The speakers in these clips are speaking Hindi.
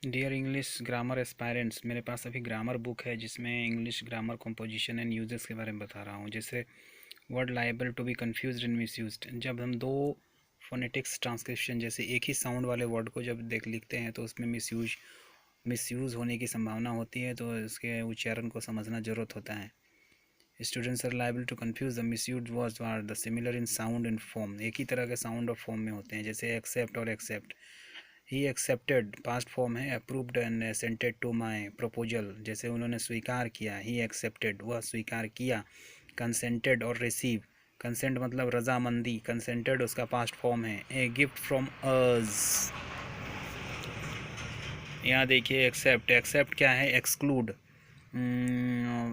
डियर इंग्लिश ग्रामर एस्पायरेंट्स, मेरे पास अभी ग्रामर बुक है जिसमें English grammar composition and uses के बारे में बता रहा हूँ। जैसे word liable to be confused and misused. जब हम दो फोनेटिक्स ट्रांसक्रिप्शन जैसे एक ही साउंड वाले वर्ड को जब लिखते हैं तो उसमें मिसयूज़ होने की संभावना होती है, तो इसके उच्चारण को समझना ज़रूरत होता है। Students are liable to confuse the misused words are the similar in sound and form. एक ही तरह के साउंड और फॉर्म में होते हैं, जैसे एक्सेप्ट और accept. He accepted past form है, approved and assented to my proposal, जैसे उन्होंने स्वीकार किया। ही एक्सेप्टेड, वह स्वीकार किया। कंसेंटेड और रिसीव, कंसेंट मतलब रजामंदी, कंसेंटेड उसका पास्ट फॉर्म है। A gift from us. यहाँ देखिए एक्सेप्ट, एक्सेप्ट क्या है? एक्सक्लूड।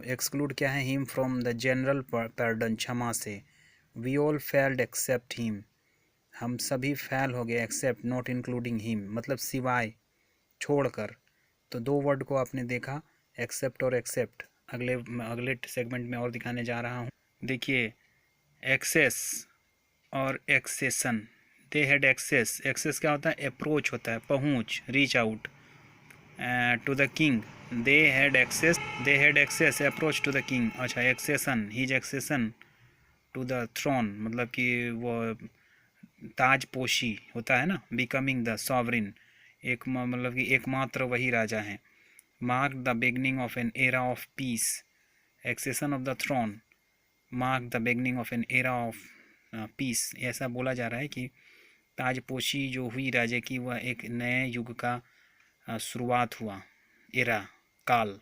एक्सक्लूड क्या है? Him from the general pardon, क्षमा से। We all failed except him, हम सभी फेल हो गए। एक्सेप्ट नॉट इंक्लूडिंग हिम मतलब सिवाय, छोड़कर। तो दो वर्ड को आपने देखा, एक्सेप्ट और एक्सेप्ट। अगले अगले सेगमेंट में और दिखाने जा रहा हूँ। देखिए एक्सेस और accession. They had access, access क्या होता है? अप्रोच होता है, पहुँच, reach out to the king. They had access approach to the king. अच्छा, accession, his accession to the throne मतलब कि वो ताजपोशी होता है ना, बिकमिंग द सॉवरिन, एक मतलब कि एकमात्र वही राजा हैं। Mark the beginning of an era of peace, accession of the throne mark the beginning of an era of peace. ऐसा बोला जा रहा है कि ताजपोशी जो हुई राजा की, वह एक नए युग का शुरुआत हुआ, एरा, काल।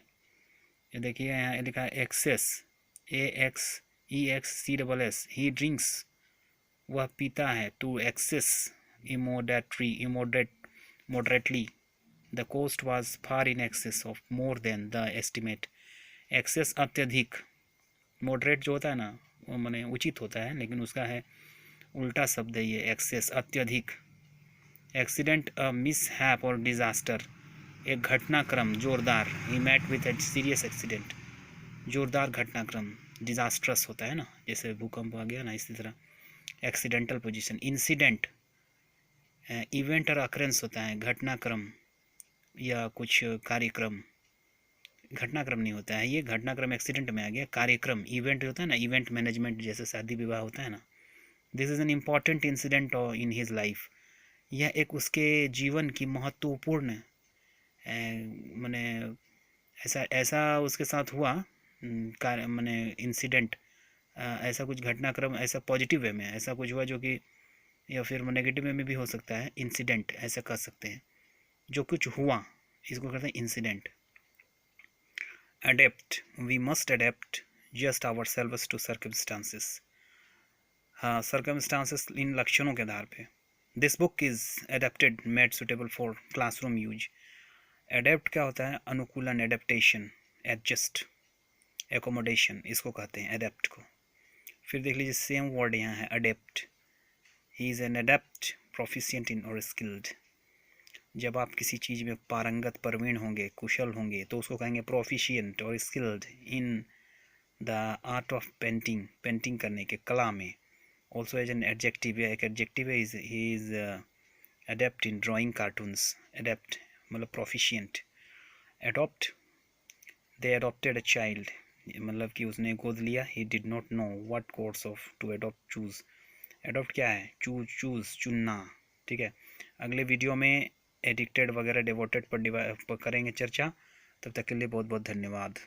ये देखिए यहाँ लिखा है एक्सेस, AXEXCSS। ही ड्रिंक्स, वह पीता है। To excess, moderately. The cost was far in excess of more than the estimate. Excess अत्यधिक, मॉडरेट जो होता है ना वो माने उचित होता है, लेकिन उसका है उल्टा शब्द है ये, एक्सेस अत्यधिक। एक्सीडेंट अ मिस हैप और डिजास्टर, एक घटनाक्रम, जोरदार। He met with a serious accident, जोरदार घटनाक्रम। डिजास्ट्रस होता है ना, जैसे भूकंप आ गया ना, इसी तरह एक्सीडेंटल पोजीशन। इंसिडेंट इवेंट और अक्रेंस होता है, घटनाक्रम या कुछ कार्यक्रम। घटनाक्रम नहीं होता है ये, घटनाक्रम एक्सीडेंट में आ गया। कार्यक्रम, इवेंट होता है ना, इवेंट मैनेजमेंट, जैसे शादी विवाह होता है ना। This is an important incident in his life, यह एक उसके जीवन की महत्वपूर्ण मैंने ऐसा ऐसा उसके साथ हुआ कार्य, मैंने इंसिडेंट, ऐसा कुछ घटनाक्रम, ऐसा पॉजिटिव वे में ऐसा कुछ हुआ जो कि, या फिर नेगेटिव वे में भी हो सकता है। इंसिडेंट ऐसा कर सकते हैं, जो कुछ हुआ, इसको कहते हैं incident. Adapt, we must adapt just ourselves to circumstances. हाँ, सर्कमस्टांसेस इन लक्षणों के आधार पे। This book is adapted made suitable for classroom use. Adapt क्या होता है? अनुकूलन, एडेप्टेशन, एडजस्ट, एकोमोडेशन, इसको कहते हैं एडेप्ट को। फिर देख लीजिए सेम वर्ड यहाँ है, adept. He is an adept proficient in और स्किल्ड। जब आप किसी चीज़ में पारंगत, प्रवीण होंगे, कुशल होंगे, तो उसको कहेंगे प्रोफिशिएंट और skilled in the art of painting, painting करने के कला में। ऑल्सो एज एन एडजेक्टिव, एक एडजेक्टिव है, he is adept in drawing cartoons। adept मतलब proficient। adopt, they adopted a child मतलब कि उसने गोद लिया। he did not know what course of to adopt choose। adopt क्या है? चूज, चुनना। ठीक है, अगले वीडियो में एडिक्टेड वगैरह, डिवोटेड पर करेंगे चर्चा। तब तक के लिए बहुत बहुत धन्यवाद।